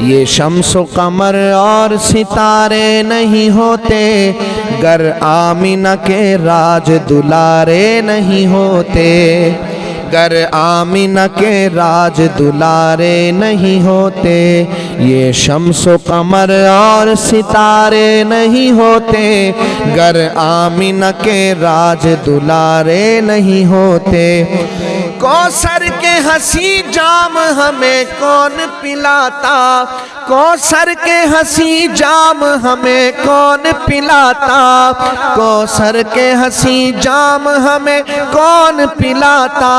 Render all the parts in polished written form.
یہ شمس و قمر اور ستارے نہیں ہوتے گر آمینہ کے راج دلارے نہیں ہوتے، گر آمینہ کے راج دلارے نہیں ہوتے، یہ شمس و قمر اور ستارے نہیں ہوتے گر آمینہ کے راج دلارے نہیں ہوتے۔ کوثر کے ہنسی جام ہمیں کون پلاتا، کوثر کے ہنسی جام ہمیں کون پلاتا، کوثر کے ہنسی جام ہمیں کون پلاتا،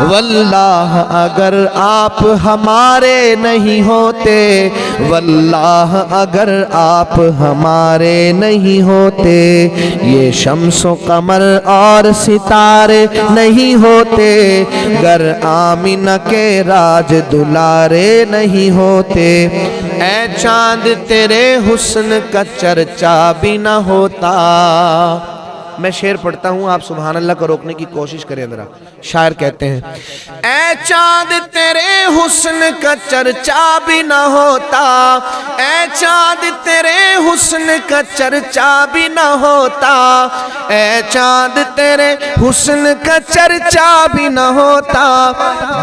واللہ اگر آپ ہمارے نہیں ہوتے، واللہ اگر آپ ہمارے نہیں ہوتے، یہ شمس و قمر اور ستارے نہیں ہوتے گر آمینہ کے راج دلارے نہیں ہوتے۔ اے چاند تیرے حسن کا چرچا بھی نہ ہوتا۔ میں شعر پڑھتا ہوں، آپ سبحان اللہ کو روکنے کی کوشش کریں ذرا۔ شاعر کہتے ہیں، اے چاند تیرے حسن کا چرچا بھی نہ ہوتا، اے چاند تیرے حسن کا چرچا بھی نہ ہوتا، اے چاند تیرے حسن کا چرچا بھی نہ ہوتا،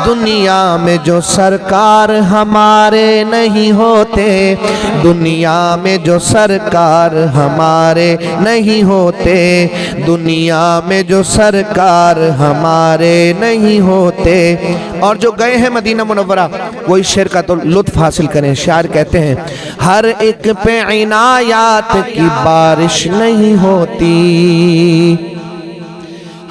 دنیا میں جو سرکار ہمارے نہیں ہوتے، دنیا میں جو سرکار ہمارے نہیں ہوتے، دنیا میں جو سرکار ہمارے نہیں ہوتے۔ اور جو گئے ہیں مدینہ منورہ وہ اس شعر کا تو لطف حاصل کریں۔ شاعر کہتے ہیں، ہر ایک پہ عنایات کی بارش نہیں ہوتی،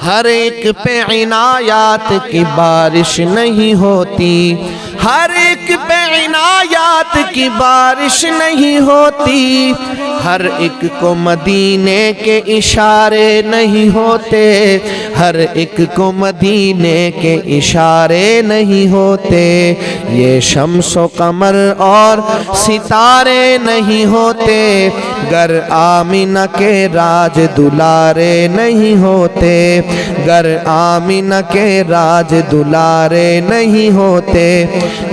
ہر ایک پہ عنایات کی بارش نہیں ہوتی، ہر ایک پہ عنایات کی بارش نہیں ہوتی، ہر ایک کو مدینے کے اشارے نہیں ہوتے، ہر ایک کو مدینے کے اشارے نہیں ہوتے، یہ شمس و قمر اور ستارے نہیں ہوتے گر آمینہ کے راج دلارے نہیں ہوتے، گر آمینہ کے راج دلارے نہیں ہوتے،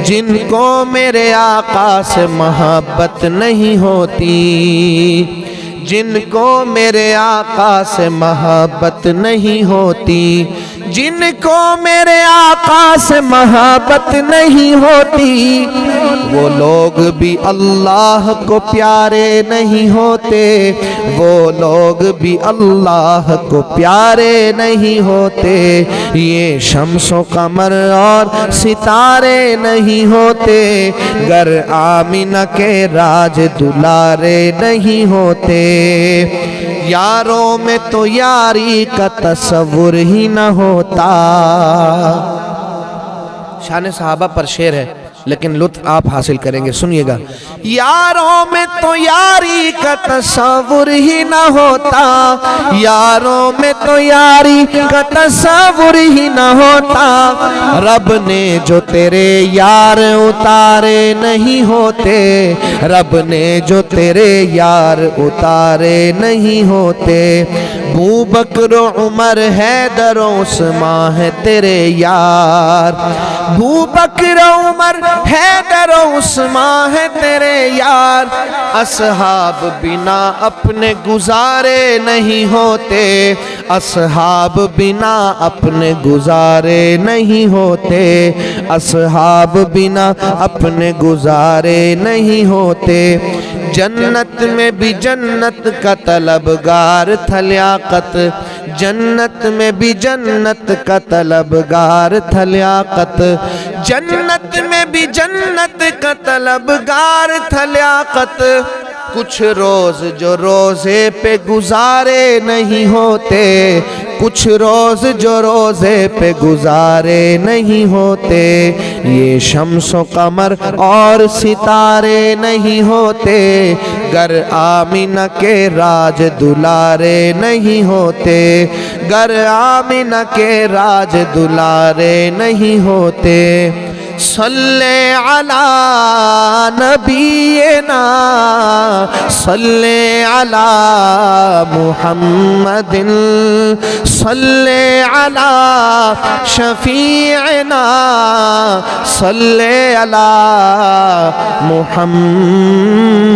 جن کو میرے آقا سے محبت نہیں ہوتی، جن کو میرے آقا سے محبت نہیں ہوتی، جن کو میرے آقا سے محبت نہیں ہوتی، وہ لوگ بھی اللہ کو پیارے نہیں ہوتے، وہ لوگ بھی اللہ کو پیارے نہیں ہوتے، یہ شمس و قمر اور ستارے نہیں ہوتے گر آمینہ کے راج دلارے نہیں ہوتے، یاروں میں تو یاری کا تصور ہی نہ ہوتا۔ شان صحابہ پر شعر ہے لیکن لطف آپ حاصل کریں گے، سنیے گا۔ یاروں میں تو یاری کا تصور ہی نہ ہوتا، یاروں میں تو یاری کا تصور ہی نہ ہوتا، رب نے جو تیرے یار اتارے نہیں ہوتے، رب نے جو تیرے یار اتارے نہیں ہوتے، ابو بکر و عمر حیدر و عثمان ہے تیرے یار، ابو بکر و عمر حیدر و عثمان ہے تیرے یار، اصحاب بنا اپنے گزارے نہیں ہوتے، اصحاب بنا اپنے گزارے نہیں ہوتے، اصحاب بنا اپنے گزارے نہیں ہوتے، جنت میں بھی جنت کا طلبگار تھا لیاقت، جنت میں بھی جنت کا طلبگار تھا لیاقت، جنت میں بھی جنت کا طلبگار تھا لیاقت، کچھ روز جو روزے پہ گزارے نہیں ہوتے، کچھ روز جو روزے پہ گزارے نہیں ہوتے، یہ شمس و قمر اور ستارے نہیں ہوتے گر آمینہ کے راج دلارے نہیں ہوتے، گر آمینہ کے راج دلارے نہیں ہوتے، صلی علی نبینا صلی علی محمد صلی علی شفیعنا صلی علی محمد